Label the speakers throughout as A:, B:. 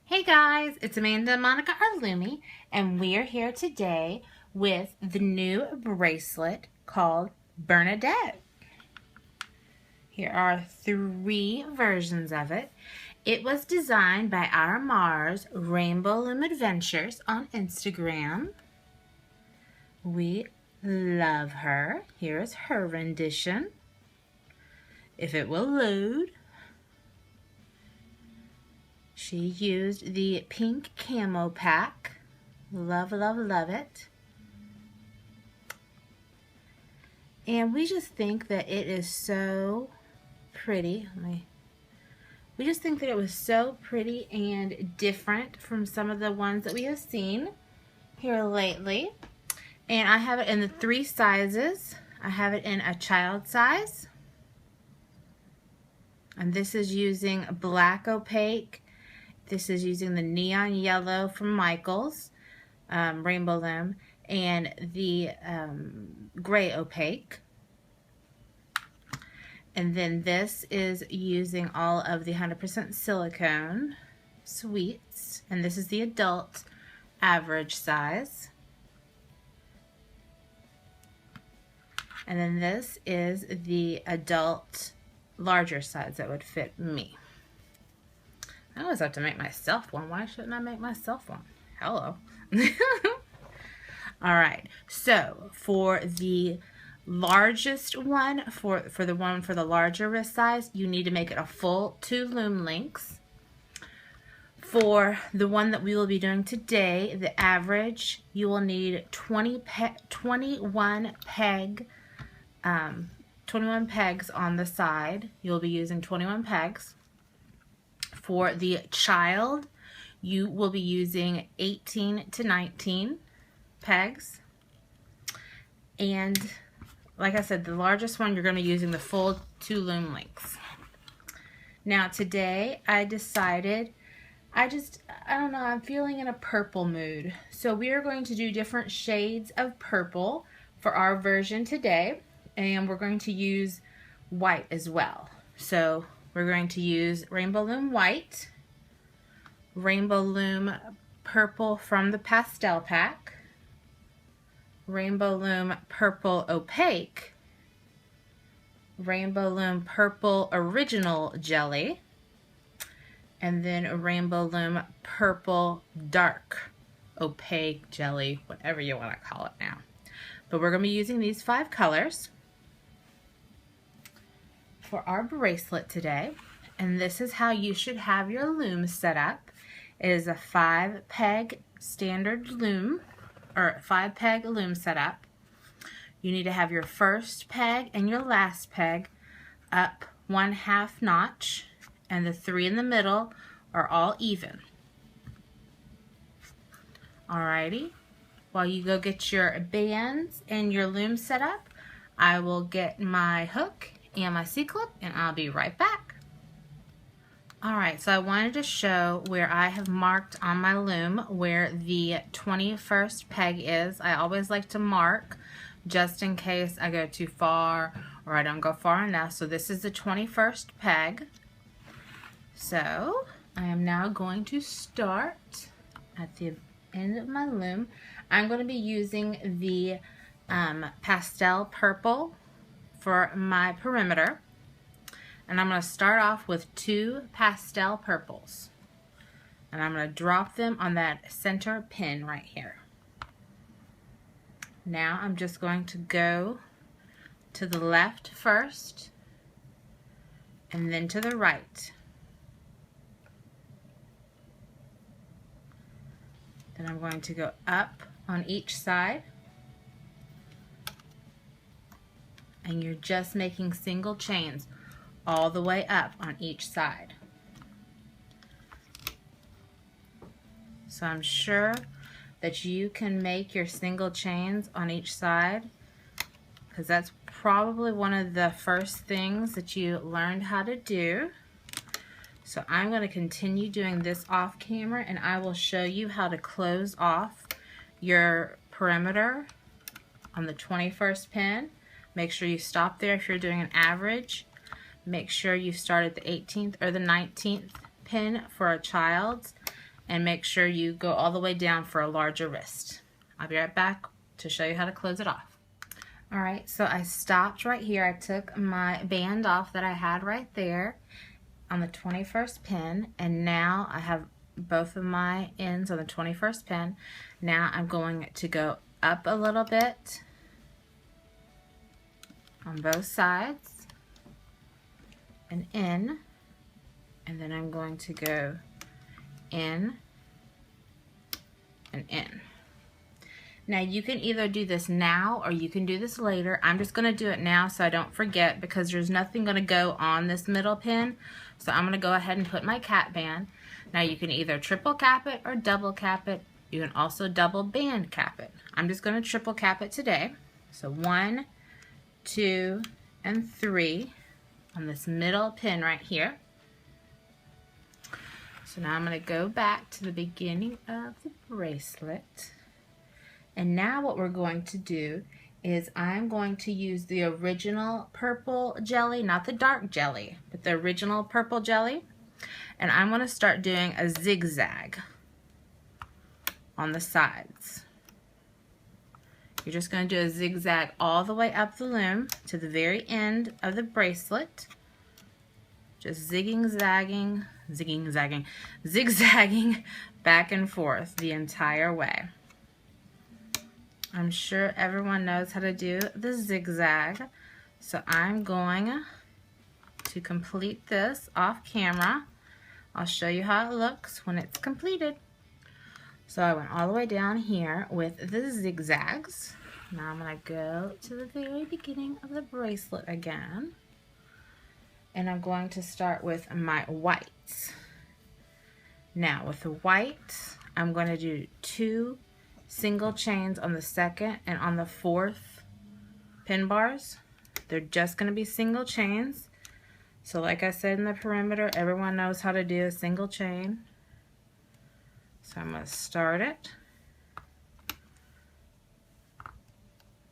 A: Hey guys, it's Amanda, Monica, or Lumi, and we are here today with the new bracelet called Bernadette. Here are 3 versions of it. It was designed by our Mars Rainbow Loom Adventures on Instagram. We love her. Here is her rendition. If it will load. She used the pink camo pack. Love, love, love it. And we just think that it is so pretty. We just think that it was so pretty and different from some of the ones that we have seen here lately. And I have it in the 3 sizes. I have it in a child size. And this is using black opaque. This is using the neon yellow from Michaels, Rainbow Loom, and the gray opaque. And then this is using all of the 100% silicone sweets. And this is the adult average size. And then this is the adult larger size that would fit me. I always have to make myself one. Why shouldn't I make myself one? Hello. All right. So for the largest one, for the larger wrist size, you need to make it a full 2 loom lengths. For the one that we will be doing today, the average, you will need 21 pegs on the side. You'll be using 21 pegs. For the child, you will be using 18 to 19 pegs. And like I said, the largest one, you're going to be using the full 2 loom lengths. Now today, I decided, I don't know, I'm feeling in a purple mood. So we are going to do different shades of purple for our version today. And we're going to use white as well. So we're going to use Rainbow Loom White, Rainbow Loom Purple from the Pastel Pack, Rainbow Loom Purple Opaque, Rainbow Loom Purple Original Jelly, and then Rainbow Loom Purple Dark Opaque Jelly, whatever you want to call it now. But we're going to be using these 5 colors for our bracelet today, and this is how you should have your loom set up. It is a 5-peg standard loom, or 5-peg loom setup. You need to have your first peg and your last peg up 1/2 notch, and the 3 in the middle are all even. Alrighty, while you go get your bands and your loom set up, I will get my hook and my C-clip, and I'll be right back. Alright, so I wanted to show where I have marked on my loom where the 21st peg is. I always like to mark just in case I go too far or I don't go far enough. So this is the 21st peg. So I am now going to start at the end of my loom. I'm going to be using the pastel purple for my perimeter, and I'm going to start off with 2 pastel purples, and I'm going to drop them on that center pin right here. Now I'm just going to go to the left first and then to the right. Then I'm going to go up on each side. And you're just making single chains all the way up on each side. So I'm sure that you can make your single chains on each side, because that's probably one of the first things that you learned how to do. So I'm going to continue doing this off camera, and I will show you how to close off your perimeter on the 21st pin. Make sure you stop there if you're doing an average. Make sure you start at the 18th or the 19th pin for a child's, and make sure you go all the way down for a larger wrist. I'll be right back to show you how to close it off. All right, so I stopped right here. I took my band off that I had right there on the 21st pin, and now I have both of my ends on the 21st pin. Now I'm going to go up a little bit on both sides and in, and then I'm going to go in and in. Now you can either do this now or you can do this later. I'm just going to do it now so I don't forget, because there's nothing going to go on this middle pin. So I'm going to go ahead and put my cap band. Now you can either triple cap it or double cap it. You can also double band cap it. I'm just going to triple cap it today. So 1, 2, and 3 on this middle pin right here. So now I'm going to go back to the beginning of the bracelet. And now what we're going to do is I'm going to use the original purple jelly, not the dark jelly, but the original purple jelly. And I'm going to start doing a zigzag on the sides. You're just going to do a zigzag all the way up the loom to the very end of the bracelet. Just zigzagging back and forth the entire way. I'm sure everyone knows how to do the zigzag, so I'm going to complete this off camera. I'll show you how it looks when it's completed. So I went all the way down here with the zigzags. Now I'm going to go to the very beginning of the bracelet again, and I'm going to start with my whites. Now with the white, I'm going to do 2 single chains on the 2nd and on the 4th pin bars. They're just going to be single chains. So like I said in the perimeter, everyone knows how to do a single chain. So I'm going to start it.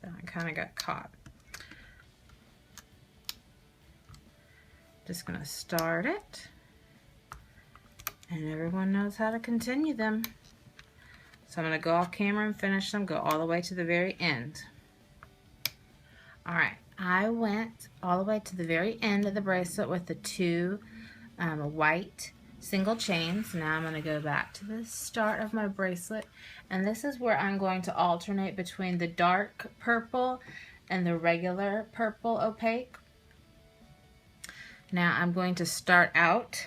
A: I kind of got caught. Just going to start it. And everyone knows how to continue them. So I'm going to go off camera and finish them, go all the way to the very end. Alright, I went all the way to the very end of the bracelet with the 2 white single chains. Now I'm going to go back to the start of my bracelet, and this is where I'm going to alternate between the dark purple and the regular purple opaque. Now I'm going to start out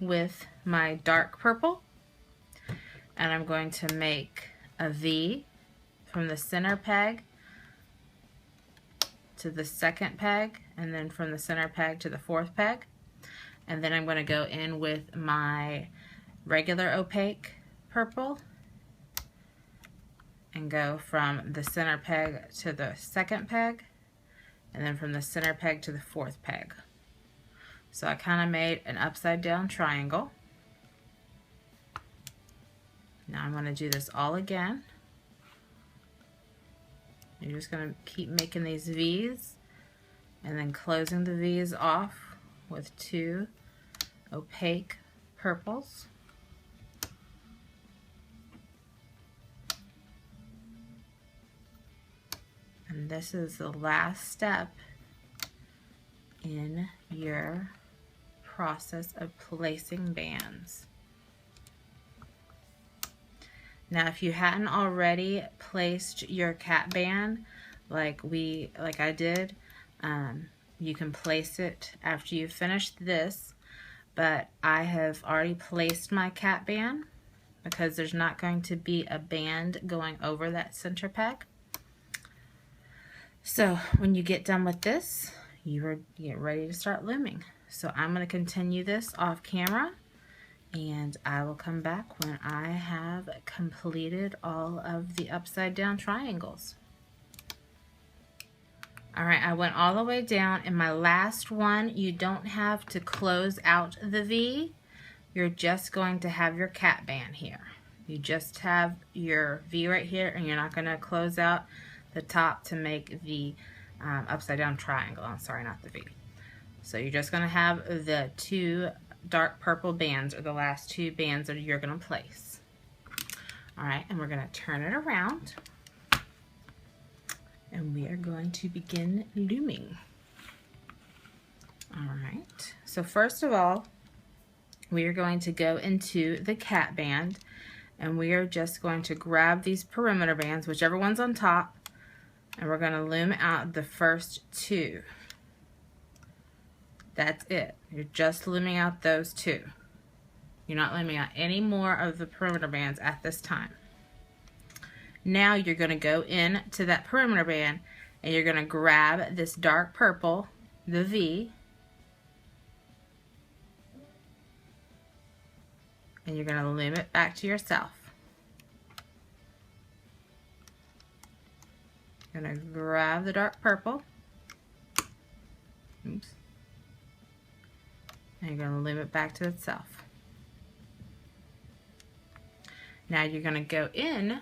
A: with my dark purple, and I'm going to make a V from the center peg to the 2nd peg, and then from the center peg to the 4th peg. And then I'm going to go in with my regular opaque purple and go from the center peg to the 2nd peg, and then from the center peg to the 4th peg. So I kind of made an upside down triangle. Now I'm going to do this all again. You're just going to keep making these V's and then closing the V's off with 2 opaque purples. And this is the last step in your process of placing bands. Now if you hadn't already placed your cap band like I did, you can place it after you finish this, but I have already placed my cap band because there's not going to be a band going over that center peg. So when you get done with this, you get ready to start looming. So I'm going to continue this off camera, and I will come back when I have completed all of the upside down triangles. Alright, I went all the way down. In my last one, you don't have to close out the V. You're just going to have your cap band here. You just have your V right here, and you're not going to close out the top to make the upside down triangle. I'm sorry, not the V. So you're just going to have the 2 dark purple bands are the last 2 bands that you're going to place. Alright, and we're going to turn it around. And we are going to begin looming. Alright, so first of all, we are going to go into the cat band, and we are just going to grab these perimeter bands, whichever one's on top, and we're going to loom out the first 2. That's it. You're just looming out those 2. You're not looming out any more of the perimeter bands at this time. Now you're going to go into that perimeter band, and you're going to grab this dark purple, the V, and you're going to loom it back to yourself. You're going to grab the dark purple. Oops. And you're going to loom it back to itself. Now you're going to go in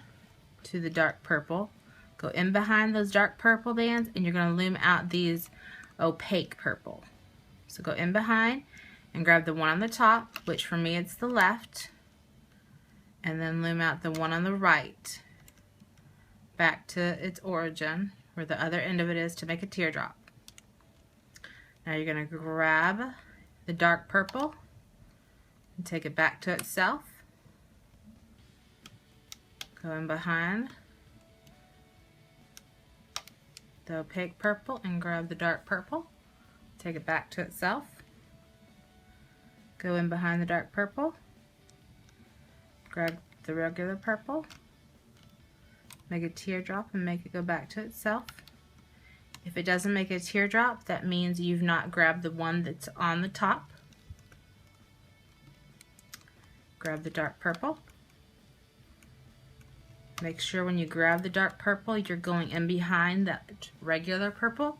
A: to the dark purple, go in behind those dark purple bands, and you're going to loom out these opaque purple. So go in behind and grab the one on the top, which for me it's the left, and then loom out the one on the right back to its origin, where the other end of it is, to make a teardrop. Now you're going to grab the dark purple and take it back to itself. Go in behind the opaque purple and grab the dark purple. Take it back to itself. Go in behind the dark purple. Grab the regular purple. Make a teardrop and make it go back to itself. If it doesn't make a teardrop, that means you've not grabbed the one that's on the top. Grab the dark purple. Make sure when you grab the dark purple, you're going in behind that regular purple.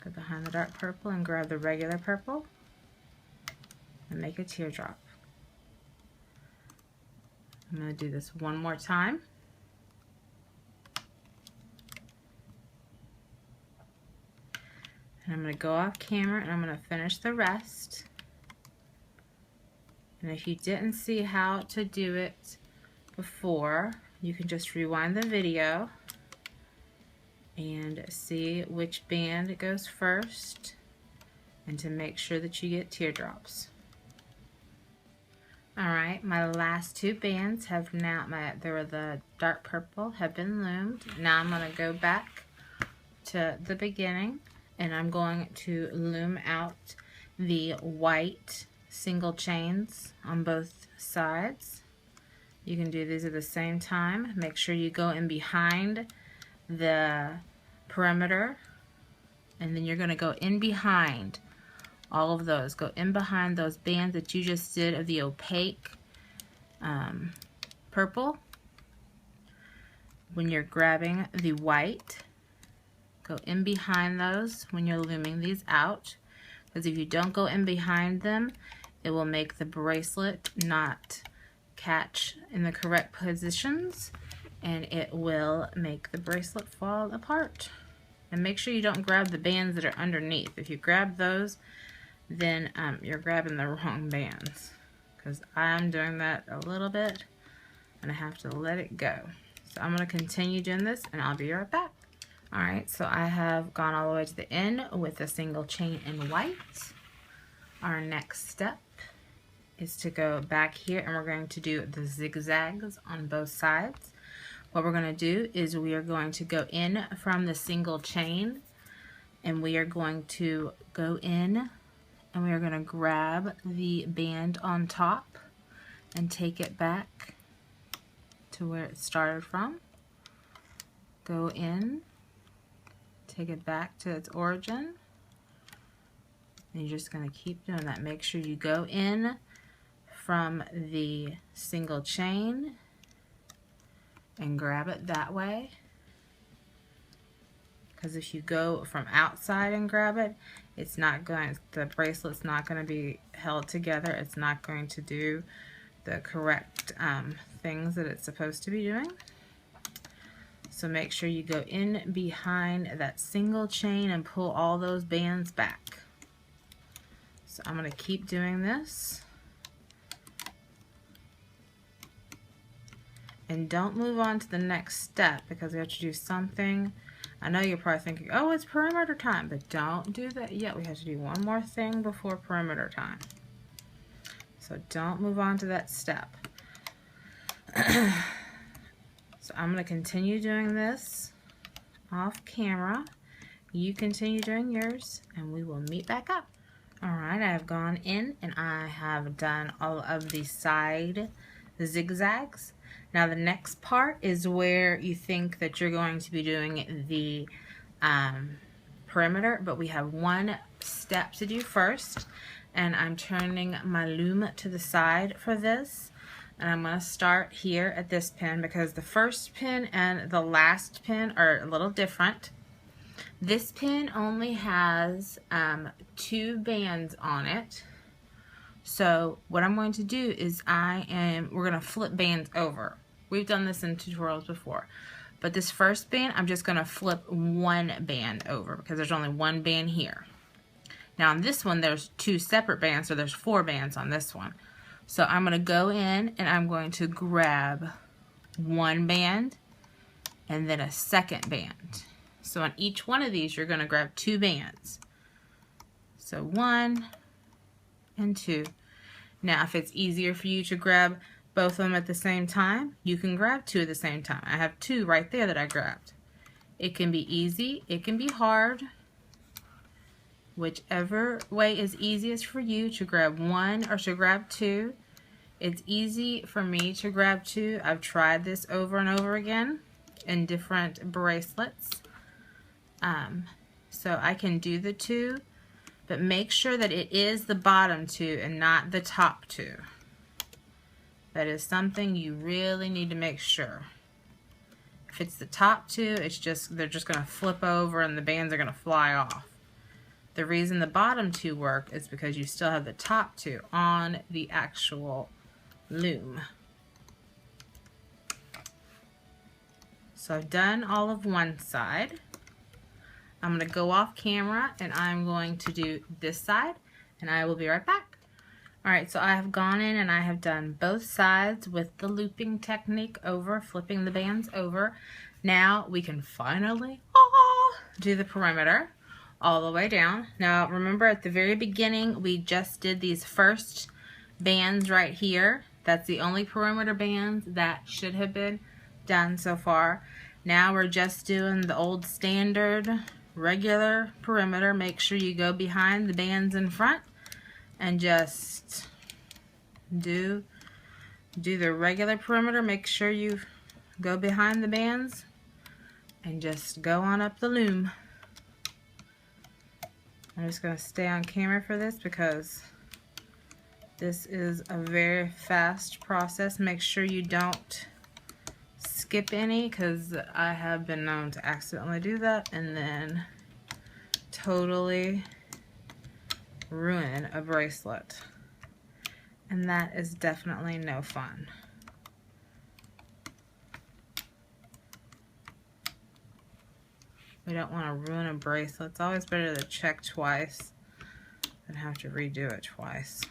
A: Go behind the dark purple and grab the regular purple and make a teardrop. I'm going to do this one more time. And I'm going to go off camera and I'm going to finish the rest. And if you didn't see how to do it before, you can just rewind the video and see which band goes first, and to make sure that you get teardrops. Alright, my last 2 bands have now, the dark purple have been loomed. Now I'm going to go back to the beginning and I'm going to loom out the white single chains on both sides. You can do these at the same time. Make sure you go in behind the perimeter, and then you're going to go in behind all of those. Go in behind those bands that you just did of the opaque purple. When you're grabbing the white, go in behind those when you're looming these out, because if you don't go in behind them, it will make the bracelet not catch in the correct positions, and it will make the bracelet fall apart. And make sure you don't grab the bands that are underneath. If you grab those, then you're grabbing the wrong bands, because I'm doing that a little bit and I have to let it go. So I'm going to continue doing this and I'll be right back. Alright, so I have gone all the way to the end with a single chain in white. Our next step is to go back here and we're going to do the zigzags on both sides. What we're going to do is we are going to go in from the single chain, and we are going to go in and we are going to grab the band on top and take it back to where it started from. Go in, take it back to its origin, and you're just going to keep doing that. Make sure you go in from the single chain and grab it that way, because if you go from outside and grab it, it's not going, the bracelet's not going to be held together. It's not going to do the correct things that it's supposed to be doing. So make sure you go in behind that single chain and pull all those bands back. So I'm going to keep doing this. And don't move on to the next step because we have to do something. I know you're probably thinking, oh, it's perimeter time, but don't do that yet. We have to do one more thing before perimeter time. So don't move on to that step. So I'm going to continue doing this off camera. You continue doing yours and we will meet back up. Alright, I have gone in and I have done all of the side zigzags. Now the next part is where you think that you're going to be doing the perimeter, but we have one step to do first, and I'm turning my loom to the side for this, and I'm going to start here at this pin because the first pin and the last pin are a little different. This pin only has 2 bands on it. So what I'm going to do is we're going to flip bands over. We've done this in tutorials before. But this first band, I'm just going to flip 1 band over because there's only 1 band here. Now on this one, there's 2 separate bands, so there's 4 bands on this one. So I'm going to go in and I'm going to grab 1 band and then a second band. So on each one of these, you're going to grab 2 bands. So 1 and 2. Now if it's easier for you to grab both of them at the same time, you can grab 2 at the same time. I have 2 right there that I grabbed. It can be easy, it can be hard. Whichever way is easiest for you to grab 1 or to grab 2. It's easy for me to grab 2. I've tried this over and over again in different bracelets. So I can do the 2, but make sure that it is the bottom 2 and not the top 2. That is something you really need to make sure. If it's the top 2, they're just going to flip over and the bands are going to fly off. The reason the bottom 2 work is because you still have the top 2 on the actual loom. So I've done all of one side. I'm going to go off camera and I'm going to do this side and I will be right back. Alright, so I have gone in and I have done both sides with the looping technique over, flipping the bands over. Now we can finally do the perimeter all the way down. Now remember at the very beginning we just did these first bands right here. That's the only perimeter bands that should have been done so far. Now we're just doing the old standard regular perimeter. Make sure you go behind the bands in front and just do the regular perimeter. Make sure you go behind the bands and just go on up the loom. I'm just going to stay on camera for this because this is a very fast process. Make sure you don't skip any because I have been known to accidentally do that and then totally ruin a bracelet, and that is definitely no fun. We don't want to ruin a bracelet. It's always better to check twice than have to redo it twice.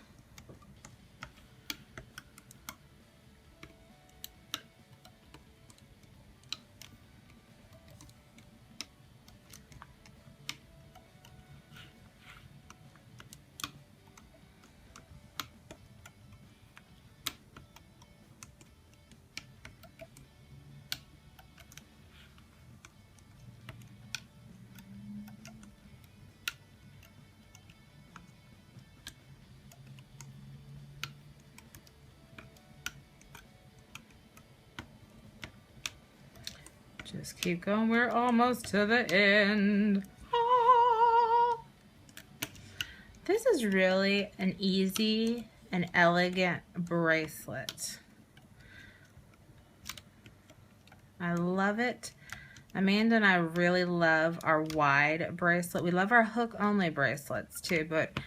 A: Just keep going. We're almost to the end. Ah. This is really an easy and elegant bracelet. I love it. Amanda and I really love our wide bracelet. We love our hook only bracelets too, but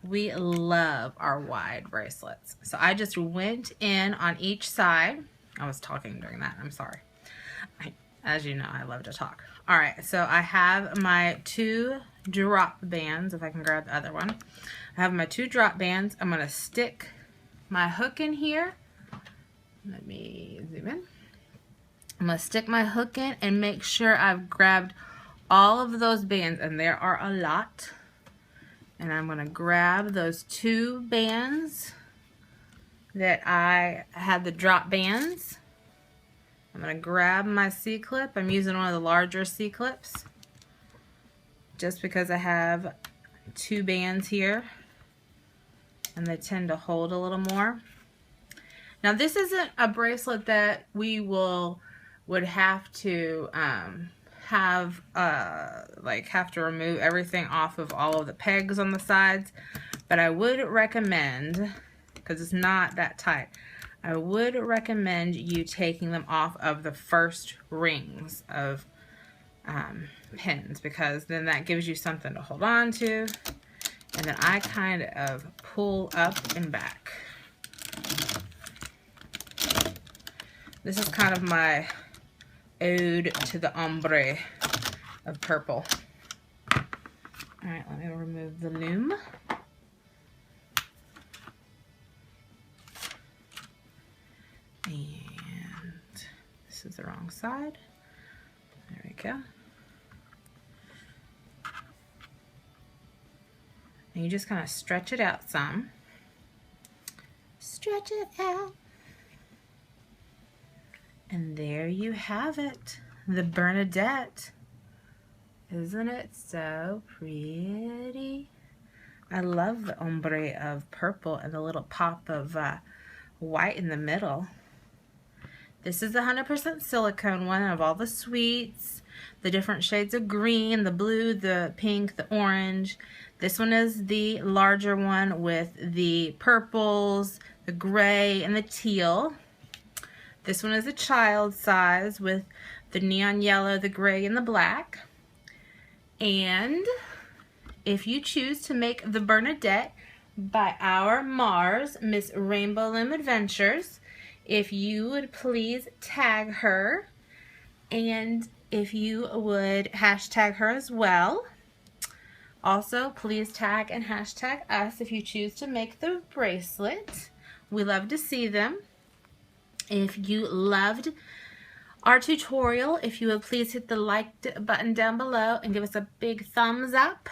A: we love our wide bracelets. So I just went in on each side. I was talking during that. I'm sorry. As you know, I love to talk. Alright, so I have my 2 drop bands, if I can grab the other one. I have my 2 drop bands. I'm going to stick my hook in here. Let me zoom in. I'm going to stick my hook in and make sure I've grabbed all of those bands, and there are a lot. And I'm going to grab those 2 bands that I had the drop bands. I'm going to grab my C-clip. I'm using one of the larger C-clips just because I have 2 bands here and they tend to hold a little more. Now this isn't a bracelet that we would have to have to remove everything off of all of the pegs on the sides, but I would recommend, because it's not that tight, I would recommend you taking them off of the first rings of pins, because then that gives you something to hold on to, and then I kind of pull up and back. This is kind of my ode to the ombre of purple. Alright, let me remove the loom. And this is the wrong side. There we go. And you just kind of stretch it out some. Stretch it out. And there you have it. The Bernadette. Isn't it so pretty? I love the ombre of purple and the little pop of white in the middle. This is the 100% silicone one of all the sweets, the different shades of green, the blue, the pink, the orange. This one is the larger one with the purples, the gray, and the teal. This one is a child size with the neon yellow, the gray, and the black. And if you choose to make the Bernadette by our Mars, Miss Rainbow Loom Adventures, if you would please tag her, and if you would hashtag her as well. Also, please tag and hashtag us if you choose to make the bracelet. We love to see them. If you loved our tutorial, if you would please hit the like button down below and give us a big thumbs up.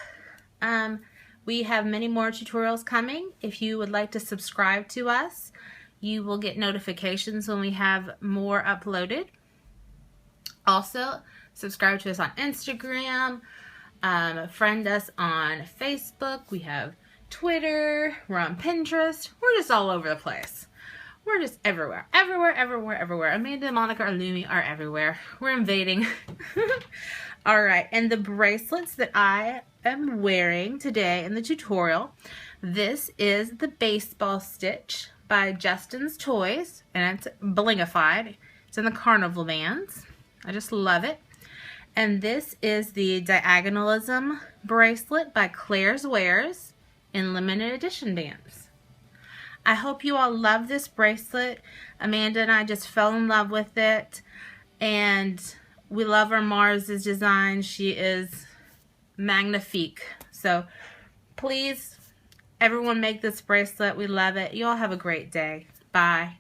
A: We have many more tutorials coming. If you would like to subscribe to us, you will get notifications when we have more uploaded. Also, subscribe to us on Instagram, friend us on Facebook. We have Twitter, we're on Pinterest. We're just all over the place. We're just everywhere. Everywhere, everywhere, everywhere. Amanda, Monica, or Looming are everywhere. We're invading. Alright, and the bracelets that I am wearing today in the tutorial, this is the baseball stitch by Justin's Toys, and it's blingified. It's in the carnival bands. I just love it. And this is the Diagonalism bracelet by Claire's Wares in limited edition bands. I hope you all love this bracelet. Amanda and I just fell in love with it, and we love our Mars's design. She is magnifique. So please, everyone, make this bracelet. We love it. You all have a great day. Bye.